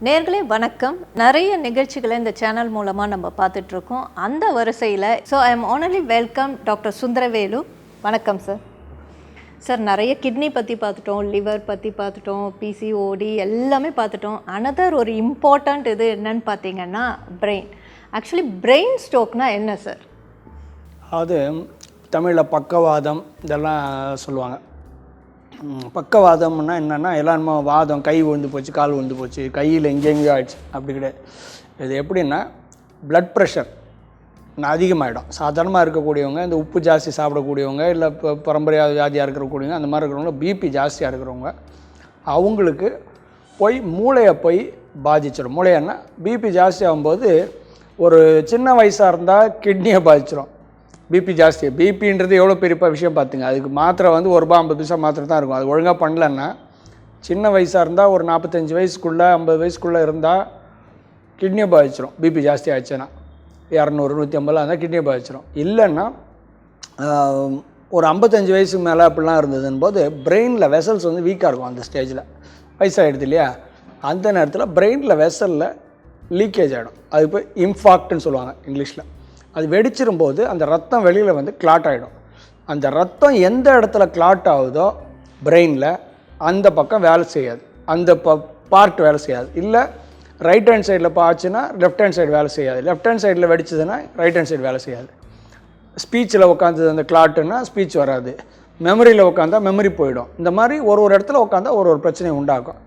நேர்களே வணக்கம். நிறைய நிகழ்ச்சிகளை இந்த சேனல் மூலமாக நம்ம பார்த்துட்ருக்கோம். அந்த வரிசையில் I am ஆனர்லி welcome doctor Sundaravelu. வணக்கம் சார். சார், நிறைய கிட்னி பற்றி பார்த்துட்டோம், லிவர் பற்றி பார்த்துட்டோம், பிசிஓடி எல்லாமே பார்த்துட்டோம். அனதர் ஒரு இம்பார்ட்டண்ட் இது என்னன்னு பார்த்தீங்கன்னா பிரெயின். ஆக்சுவலி பிரெயின் ஸ்ட்ரோக்னா என்ன சார்? அது தமிழில் பக்கவாதம் இதெல்லாம் சொல்லுவாங்க. பக்கவாதம்னா என்னென்னா எல்லாருமே வாதம், கை விழுந்து போச்சு, கால் விழுந்து போச்சு, கையில் எங்கெங்கேயோ ஆயிடுச்சு, அப்படி கிடையாது. இது எப்படின்னா ப்ளட் ப்ரெஷர் அதிகமாகிடும். சாதாரணமாக இருக்கக்கூடியவங்க, இந்த உப்பு ஜாஸ்தி சாப்பிடக்கூடியவங்க, இல்லை இப்போ பரம்பரையாக வியாதியாக இருக்கிறக்கூடியவங்க, அந்த மாதிரி இருக்கிறவங்க, பிபி ஜாஸ்தியாக இருக்கிறவங்க, அவங்களுக்கு போய் மூளையை போய் பாதிச்சிடும். மூளைன்னா பிபி ஜாஸ்தி ஆகும்போது ஒரு சின்ன வயசாக இருந்தால் கிட்னியை பாதிச்சிடும். பிபி ஜாஸ்தி, பிபின்றது எவ்வளோ பெரிய விஷயம் பார்த்துங்க. அதுக்கு மாத்திரை வந்து ₹1.50 மாத்திரை தான் இருக்கும். அது ஒழுங்காக பண்ணலன்னா சின்ன வயசாக இருந்தால் ஒரு 45 வயசுக்குள்ளே 50 வயசுக்குள்ளே இருந்தால் கிட்னியை பாதிச்சிடும். பிபி ஜாஸ்தி ஆச்சுன்னா 200 150 இருந்தால் கிட்னியை பாதிச்சிடும். இல்லைன்னா ஒரு 55 வயசுக்கு மேலே அப்படிலாம் இருந்ததுன்னு போது பிரெயினில் வெசல்ஸ் வந்து வீக்காக இருக்கும். அந்த ஸ்டேஜில் வயசாகிடுது இல்லையா, அந்த நேரத்தில் பிரெயினில் வெசலில் லீக்கேஜ் ஆகிடும். அது இப்போ இன்ஃபாக்ட்னு சொல்லுவாங்க இங்கிலீஷில். அது வெடிச்சிரும்போது அந்த ரத்தம் வெளியில் வந்து கிளாட் ஆகிடும். அந்த ரத்தம் எந்த இடத்துல கிளாட் ஆகுதோ பிரெயினில் அந்த பக்கம் வேலை செய்யாது, அந்த பார்ட் வேலை செய்யாது. இல்லை ரைட் ஹேண்ட் சைடில் ஆச்சுன்னா லெஃப்ட் ஹேண்ட் சைடு வேலை செய்யாது, லெஃப்ட் ஹேண்ட் சைடில் வெடிச்சதுன்னா ரைட் ஹேண்ட் சைடு வேலை செய்யாது. ஸ்பீச்சில் உட்காந்தது அந்த கிளாட்டுன்னா ஸ்பீச் வராது, மெமரியில் உட்காந்தா மெமரி போயிடும். இந்த மாதிரி ஒரு இடத்துல உட்காந்தா ஒரு பிரச்சனையை உண்டாக்கும்.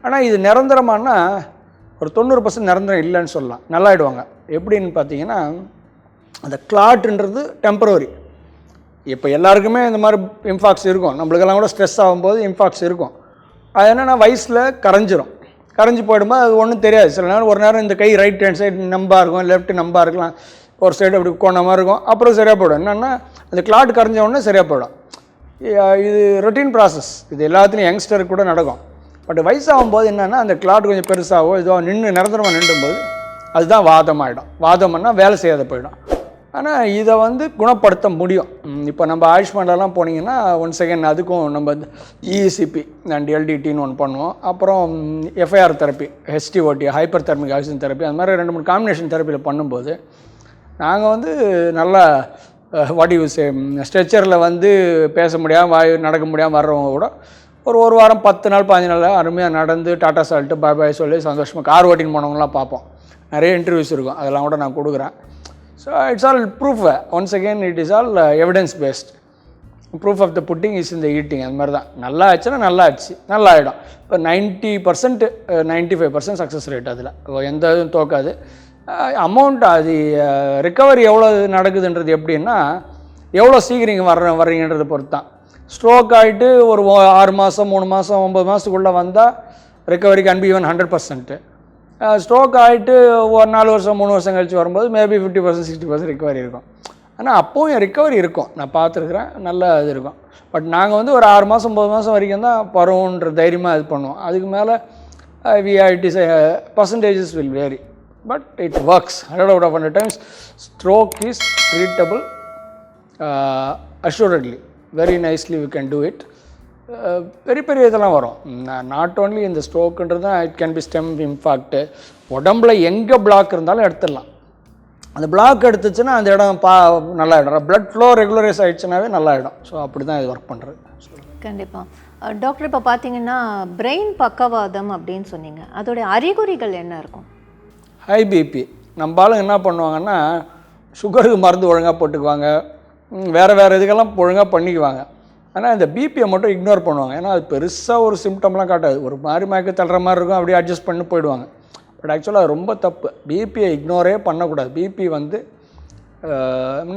ஆனால் இது நிரந்தரமானா ஒரு 90% நிரந்தரம் இல்லைன்னு சொல்லலாம். நல்லாயிடுவாங்க. எப்படின்னு பார்த்தீங்கன்னா அந்த கிளாட்டுன்றது டெம்பரவரி. இப்போ எல்லாருக்குமே இந்த மாதிரி இன்ஃபாக்ட்ஸ் இருக்கும். நம்மளுக்கெல்லாம் கூட ஸ்ட்ரெஸ் ஆகும்போது இன்ஃபாக்ட்ஸ் இருக்கும். அது என்னென்னா வயசில் கரைஞ்சிரும். கரைஞ்சி போயிடும்போது அது ஒன்றும் தெரியாது. சில நேரம் ஒரு நேரம் இந்த கை ரைட் ஹேண்ட் சைடு நம்பாக இருக்கும், லெஃப்ட் நம்பாக இருக்கலாம், ஒரு சைடு அப்படி கோண மாதிரி இருக்கும், அப்புறம் சரியாக போயிடும். என்னென்னா அந்த கிளாட் கரைஞ்ச உடனே சரியாக போயிடும். இது ரொட்டீன் ப்ராசஸ். இது எல்லாத்துலேயும் யங்ஸ்டருக்கு கூட நடக்கும். பட் வயசாகும்போது என்னென்னா அந்த கிளாட் கொஞ்சம் பெருசாகவோ இதோ நிரந்தரமாக நின்றும்போது அதுதான் வாதமாகிடும். வாதம்னா வேலை செய்யாத போயிடும். ஆனால் இதை வந்து குணப்படுத்த முடியும். இப்போ நம்ம ஆயுஷ்மான்லாம் போனீங்கன்னா ஒன்ஸ் அகேன் அதுக்கும் நம்ம இசிபி அண்ட் எல்டிடின்னு ஒன்று பண்ணுவோம். அப்புறம் FIR therapy, HTOT, hyper thermic oxygen therapy, அந்த மாதிரி 2-3 காம்பினேஷன் தெரப்பியில் பண்ணும்போது நாங்கள் வந்து நல்லா ஸ்ட்ரெச்சரில் வந்து பேச முடியாமல் நடக்க முடியாமல் வர்றவங்க கூட ஒரு வாரம் 10 நாள் 15 நாள் அருமையாக நடந்து டாட்டா சால்ட்டு பாய் சொல்லி சந்தோஷமாக கார் ஓட்டின்னு போனவங்களாம் பார்ப்போம். நிறைய இன்டர்வியூஸ் இருக்கும், அதெல்லாம் கூட நான் கொடுக்குறேன். So it's all proof. Once again it is all evidence based. Proof of the pudding is in the eating. அது மாதிரி தான். நல்லா ஆச்சுன்னா நல்லா ஆச்சு, நல்லா ஆகிடும். இப்போ 90% 95% சக்ஸஸ் ரேட். அதில் எந்த இதுவும் தோக்காது. அமௌண்ட் அது ரிக்கவரி எவ்வளோ நடக்குதுன்றது எப்படின்னா எவ்வளோ சீக்கிரம் வர்றீங்கன்றதை பொறுத்து தான். ஸ்ட்ரோக் ஆகிட்டு ஒரு 6 மாதம் 3 மாதம் 9 மாதத்துக்குள்ளே வந்தால் recovery can be even 100%. Stroke ஆகிட்டு ஒரு 4 வருஷம் 3 வருஷம் கழிச்சு வரும்போது மேபி 50% 60% ரிக்கவரி இருக்கும். ஆனால் அப்போவும் ரிக்கவரி இருக்கும், நான் பார்த்துருக்குறேன், நல்ல இது இருக்கும். பட் நாங்கள் வந்து ஒரு 6 மாதம் 9 மாதம் வரைக்கும் தான் பருவன்ற தைரியமாக இது பண்ணுவோம். அதுக்கு மேலே percentages will vary, but it works. 100 out of 100 times stroke is treatable assuredly, very nicely we can do it. பெரிய இதெல்லாம் வரும். நாட் ஓன்லி இந்த ஸ்ட்ரோக்குன்றது தான், இட் கேன் பி ஸ்டெம் இன்ஃபாக்ட்டு. உடம்புல எங்கே பிளாக் இருந்தாலும் எடுத்துடலாம். அந்த பிளாக் எடுத்துச்சுன்னா அந்த இடம் நல்லாயிடும். பிளட் ஃப்ளோ ரெகுலரைஸ் ஆகிடுச்சுனாவே நல்லாயிடும். ஸோ அப்படி தான் இது ஒர்க் பண்ணுறது. கண்டிப்பாக டாக்டர். இப்போ பார்த்தீங்கன்னா பிரெயின் பக்கவாதம் அப்படின்னு சொன்னீங்க, அதோடைய அறிகுறிகள் என்ன இருக்கும்? High BP. நம்ம ஆளுங்க என்ன பண்ணுவாங்கன்னா சுகருக்கு மருந்து ஒழுங்காக போட்டுக்குவாங்க, வேறு இதுக்கெல்லாம் ஒழுங்காக பண்ணிக்குவாங்க. ஆனால் இந்த பிபியை மட்டும் இக்னோர் பண்ணுவாங்க. ஏன்னா அது பெருசாக ஒரு சிம்டம்லாம் காட்டாது, ஒரு மாதிரி மயக்க தள்ளுற மாதிரி இருக்கும், அப்படியே அட்ஜஸ்ட் பண்ணி போயிடுவாங்க. பட் ஆக்சுவலாக அது ரொம்ப தப்பு. பிபியை இக்னோரே பண்ணக்கூடாது. பிபி வந்து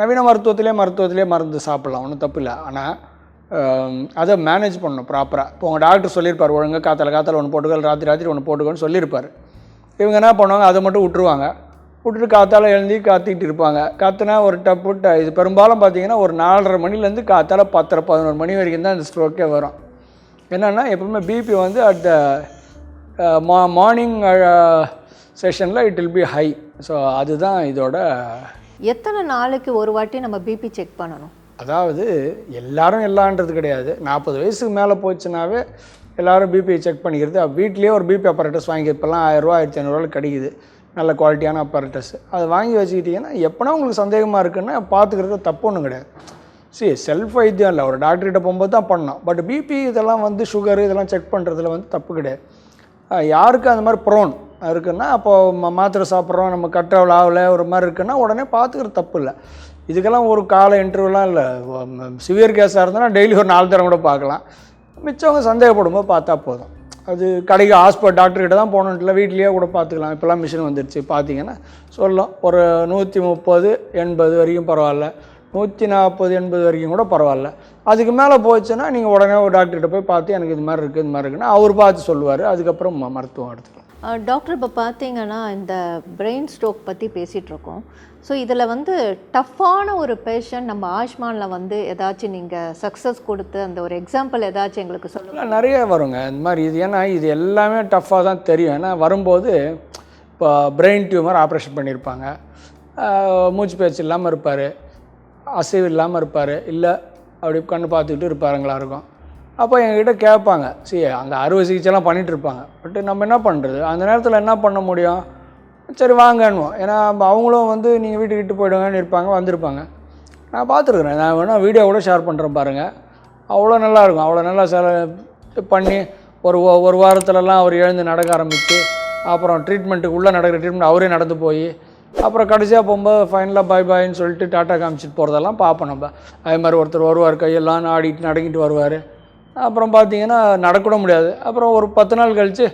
நவீன மருத்துவத்திலே மருந்து சாப்பிட்லாம், ஒன்றும் தப்பு இல்லை. ஆனால் அதை மேனேஜ் பண்ணணும் ப்ராப்பராக. இப்போ உங்கள் டாக்டர் சொல்லியிருப்பார் ஒழுங்காக காத்தால ஒன்று போட்டுக்கோ, ராத்திரி ஒன்று போட்டுக்கோன்னு சொல்லியிருப்பார். இவங்க என்ன பண்ணுவாங்க, அதை மட்டும் விட்டுட்டு காத்தால எழுந்தி காத்திக்கிட்டு இருப்பாங்க. காத்துனா ஒரு இது பெரும்பாலும் பார்த்தீங்கன்னா ஒரு 4:30 மணிலேருந்து காத்தால 10-11 மணி வரைக்கும் தான் இந்த ஸ்ட்ரோக்கே வரும். என்னென்னா எப்பவுமே பிபி வந்து அட் த மார்னிங் செஷனில் it will be high. So அதுதான் இதோட. எத்தனை நாளைக்கு ஒரு வாட்டி நம்ம பிபி செக் பண்ணணும்? அதாவது எல்லாரும் எல்லான்றது கிடையாது. 40 வயசுக்கு மேலே போச்சுனாவே எல்லோரும் பிபி செக் பண்ணிக்கிறது. வீட்லேயே ஒரு பிபி அப்பரேட்டஸ் வாங்கி இப்போல்லாம் 1000 ரூபா 1500 கிடைக்குது, நல்ல குவாலிட்டியான அப்பரேட்டஸ். அதை வாங்கி வச்சுக்கிட்டிங்கன்னா எப்போனா உங்களுக்கு சந்தேகமாக இருக்குன்னா பார்த்துக்கிறது தப்பு ஒன்றும் கிடையாது. செல்ஃப் வைத்தியம் இல்லை, ஒரு டாக்டர்கிட்ட போகும்போது தான் பண்ணணும். பட் பிபி இதெல்லாம் வந்து சுகர் இதெல்லாம் செக் பண்ணுறதுல வந்து தப்பு கிடையாது. யாருக்கு அந்த மாதிரி ப்ரோன் இருக்குன்னா அப்போது மாத்திரை சாப்பிட்றோம், நம்ம கட்ரவல் ஆகலை ஒரு மாதிரி இருக்குன்னா உடனே பார்த்துக்கிறது தப்பு இல்லை. இதுக்கெல்லாம் ஒரு கால இன்டர்வியூலாம் இல்லை. சிவியர் கேஸாக இருந்தால் டெய்லி ஒரு 4 தரம் கூட பார்க்கலாம். மிச்சவங்க சந்தேகப்படும்போது பார்த்தா போதும். அது கடைக்கு ஹாஸ்பிட்டல் டாக்டர்கிட்ட தான் போகணும் இல்லை, வீட்லேயே கூட பார்த்துக்கலாம். இப்போல்லாம் மிஷின் வந்துடுச்சு. பார்த்தீங்கன்னா சொல்லும் ஒரு 130 80 வரைக்கும் பரவாயில்ல, 140 80 வரைக்கும் கூட பரவாயில்ல. அதுக்கு மேலே போச்சுன்னா நீங்கள் உடனே ஒரு டாக்டர்கிட்ட போய் பார்த்து எனக்கு இது மாதிரி இருக்குது இது மாதிரி இருக்குன்னா அவர் பார்த்து சொல்லுவார். அதுக்கப்புறம் மருத்துவம் எடுத்துக்கலாம். டாக்டர் இப்போ பார்த்தீங்கன்னா இந்த பிரெயின் ஸ்ட்ரோக் பற்றி பேசிகிட்ருக்கோம். ஸோ இதில் வந்து டஃப்பான ஒரு பேஷண்ட் நம்ம ஆயுஷ்மானில் வந்து ஏதாச்சும் நீங்கள் சக்ஸஸ் கொடுத்து அந்த ஒரு எக்ஸாம்பிள் ஏதாச்சும் எங்களுக்கு சொல்லுங்கள். நிறைய வருங்க இந்த மாதிரி. இது ஏன்னா இது எல்லாமே டஃப்பாக தான் தெரியும். ஏன்னா வரும்போது இப்போ பிரெயின் டியூமர் ஆப்ரேஷன் பண்ணியிருப்பாங்க, மூச்சு பேச்சு இல்லாமல் இருப்பார், அசைவு இல்லாமல் இருப்பார், இல்லை அப்படி கண்ணு பார்த்துக்கிட்டு இருப்பாருங்களா இருக்கும். அப்போ எங்ககிட்ட கேட்பாங்க, அங்கே அறுவை சிகிச்சைலாம் பண்ணிகிட்டு இருப்பாங்க. பட் நம்ம என்ன பண்ணுறது, அந்த நேரத்தில் என்ன பண்ண முடியும்? சரி வாங்கன்னுவோம். ஏன்னா அவங்களும் வந்து நீங்கள் வீட்டுக்கிட்டு போய்டுங்கன்னு இருப்பாங்க, வந்திருப்பாங்க. நான் பார்த்துருக்குறேன். நான் வேணால் வீடியோ கூட ஷேர் பண்ணுறேன் பாருங்கள். அவ்வளோ நல்லாயிருக்கும். அவ்வளோ நல்லா பண்ணி ஒரு வாரத்துலலாம் அவர் எழுந்து நடக்க ஆரம்பித்து, அப்புறம் ட்ரீட்மெண்ட்டுக்கு உள்ளே நடக்கிற ட்ரீட்மெண்ட் அவரே நடந்து போய், அப்புறம் கடைசியாக போகும்போது ஃபைனலாக பாய் பாய்ன்னு சொல்லிட்டு டாட்டா காமிச்சிட்டு போகிறதெல்லாம் பார்ப்போம் நம்ம. அதே மாதிரி ஒருத்தர் வருவார், கையெல்லாம் ஆடிட்டு நடக்கிட்டு வருவார். அப்புறம் பார்த்தீங்கன்னா நடக்கூட முடியாது. அப்புறம் ஒரு 10 நாள் கழித்து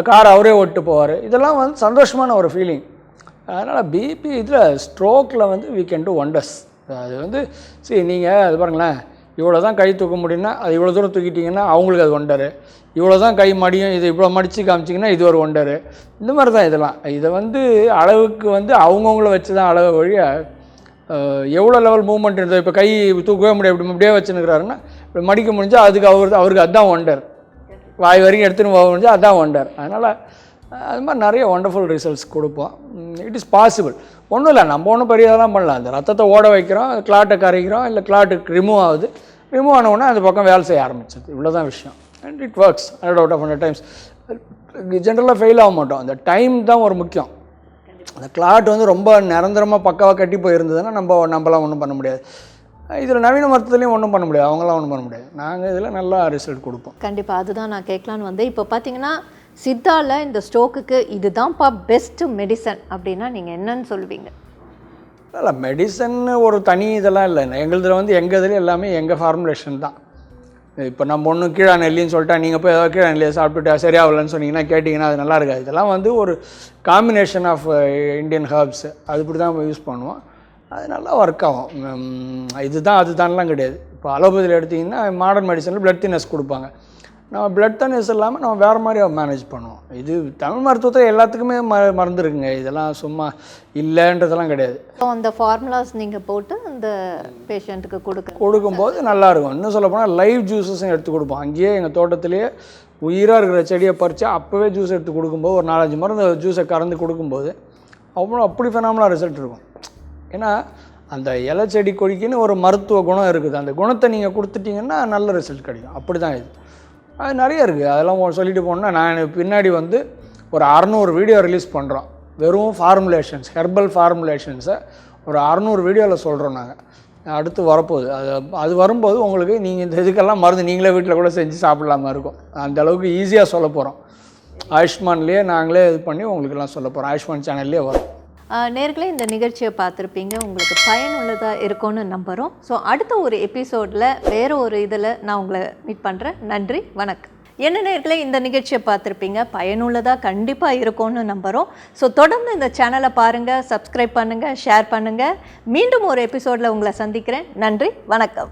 கார் அவரே ஓட்டு போவார். இதெல்லாம் வந்து சந்தோஷமான ஒரு ஃபீலிங். அதனால் பிபி இதில் ஸ்ட்ரோக்கில் வந்து we can do wonders. அது வந்து நீங்கள் அது பாருங்களேன், இவ்வளோ தான் கை தூக்க முடியும்னா அது இவ்வளோ தூரம் தூக்கிட்டிங்கன்னா அவங்களுக்கு அது ஒண்டரு, இவ்வளோ தான் கை மடியும் இது இவ்வளோ மடித்து காமிச்சிங்கன்னா இது ஒரு ஒண்டரு. இந்த மாதிரி தான் இதெல்லாம். இதை வந்து அளவுக்கு வந்து அவங்கவுங்கள வச்சு தான் அளவு வழிய எவ்வளோ லெவல் மூவ்மெண்ட் இருந்தது. இப்போ கை தூக்கவே முடியாது, இப்படி அப்படியே வச்சுன்னுக்கிறாருன்னா இப்படி மடிக்க முடிஞ்சால் அதுக்கு அவருக்கு அதுதான் ஒண்டர். வாய் வரைக்கும் எடுத்துன்னு போக முடிஞ்சால் அதுதான் ஒண்டர். அதனால் அது மாதிரி நிறைய ஒண்டர்ஃபுல் ரிசல்ட்ஸ் கொடுப்போம். It is possible. ஒன்றும் இல்லை, நம்ம ஒன்றும் பெரிய இதெல்லாம் பண்ணலாம். அந்த ரத்தத்தை ஓட வைக்கிறோம், கிளாட்டை கரைக்கிறோம், இல்லை கிளாட்டுக்கு ரிமூவ் ஆகுது. ரிமூவ் ஆனவுடனே அந்த பக்கம் வேலை செய்ய ஆரம்பிச்சது. இவ்வளோ தான் விஷயம். And it works 100 out of 100 times. ஜென்ரலாக ஃபெயில் ஆக மாட்டோம். அந்த டைம் தான் ஒரு முக்கியம். அந்த கிளாட் வந்து ரொம்ப நிரந்தரமாக பக்காவாக கட்டி போயிருந்ததுன்னா நம்மளாம் ஒன்றும் பண்ண முடியாது. இதில் நவீன மருத்துவத்துலேயும் ஒன்றும் பண்ண முடியாது, அவங்களாம் ஒன்றும் பண்ண முடியாது. நாங்கள் இதில் நல்லா ரிசல்ட் கொடுப்போம். கண்டிப்பாக அதுதான் நான் கேட்கலான்னு வந்தேன். இப்போ பார்த்தீங்கன்னா சித்தாவில் இந்த ஸ்ட்ரோக்குக்கு இதுதான்ப்பா பெஸ்ட்டு மெடிசன் அப்படின்னா நீங்கள் என்னன்னு சொல்லுவீங்க? இல்லை மெடிசன் ஒரு தனி இதெல்லாம் இல்லை. எங்களுதில் வந்து எங்கள் இதில் எல்லாமே எங்கள் ஃபார்முலேஷன் தான். இப்போ நம்ம ஒன்று கீழே நெல்லின்னு சொல்லிட்டா நீங்கள் போய் ஏதாவது கீழே நெல்லியை சாப்பிட்டுட்டா சரியாகலன்னு சொன்னீங்கன்னா கேட்டிங்கன்னா அது நல்லா இருக்காது. இதெல்லாம் வந்து ஒரு காம்பினேஷன் ஆஃப் இந்தியன் ஹர்ப்ஸ், அது இப்படி தான் யூஸ் பண்ணுவோம். அது நல்லா ஒர்க் ஆகும். இதுதான் அதுதான்லாம் கிடையாது. இப்போ அலோபதியில் எடுத்திங்கன்னா மாடர்ன் மெடிசனில் பிளட் தின்னஸ் கொடுப்பாங்க. நம்ம பிளட் தின்னஸ் இல்லாமல் நம்ம வேறு மாதிரி மேனேஜ் பண்ணுவோம். இது தமிழ் மருத்துவத்தில் எல்லாத்துக்குமே மருந்து இருக்குங்க. இதெல்லாம் சும்மா இல்லைன்றதெல்லாம் கிடையாது. அந்த ஃபார்முலாஸ் நீங்கள் போட்டு அந்த பேஷண்ட்டுக்கு கொடுக்கும்போது நல்லாயிருக்கும். இன்னும் சொல்ல போனால் லைவ் ஜூஸஸும் எடுத்து கொடுப்போம். அங்கேயே எங்கள் தோட்டத்திலேயே உயிராக இருக்கிற செடியை பறித்து அப்போவே ஜூஸ் எடுத்து கொடுக்கும்போது ஒரு 4-5 மருந்து ஜூஸை கறந்து கொடுக்கும்போது அப்படி ஃபெனாமலாக ரிசல்ட் இருக்கும். ஏன்னா அந்த இலை செடி கொடிக்குன்னு ஒரு மருத்துவ குணம் இருக்குது. அந்த குணத்தை நீங்கள் கொடுத்துட்டிங்கன்னா நல்ல ரிசல்ட் கிடைக்கும். அப்படி தான் இது. அது நிறைய இருக்குது. அதெல்லாம் சொல்லிட்டு போனால் நான் பின்னாடி வந்து ஒரு 600 வீடியோ ரிலீஸ் பண்ணுறோம். வெறும் ஃபார்முலேஷன்ஸ், ஹெர்பல் ஃபார்முலேஷன்ஸை ஒரு 600 வீடியோவில் சொல்கிறோம் நாங்கள். அடுத்து வரப்போகுது. அது வரும்போது உங்களுக்கு நீங்கள் இந்த இதுக்கெல்லாம் மருந்து நீங்களே வீட்டில் கூட செஞ்சு சாப்பிட்லாமா இருக்கும். அந்தளவுக்கு ஈஸியாக சொல்ல போகிறோம். ஆயுஷ்மான்லேயே நாங்களே இது பண்ணி உங்களுக்கெல்லாம் சொல்ல போகிறோம். ஆயுஷ்மான் சேனல்லே வரும். நேர்களே இந்த நிகழ்ச்சியை பார்த்துருப்பீங்க, உங்களுக்கு பயனுள்ளதாக இருக்கும்னு நம்புகிறோம். ஸோ அடுத்த ஒரு எபிசோடில் வேறு ஒரு இதில் நான் உங்களை மீட் பண்ணுறேன். நன்றி, வணக்கம். என்ன நேர்களே இந்த நிகழ்ச்சியை பார்த்துருப்பீங்க, பயனுள்ளதாக கண்டிப்பாக இருக்கும்னு நம்புகிறோம். ஸோ தொடர்ந்து இந்த சேனலை பாருங்கள், சப்ஸ்கிரைப் பண்ணுங்கள், ஷேர் பண்ணுங்கள். மீண்டும் ஒரு எபிசோடில் உங்களை சந்திக்கிறேன். நன்றி, வணக்கம்.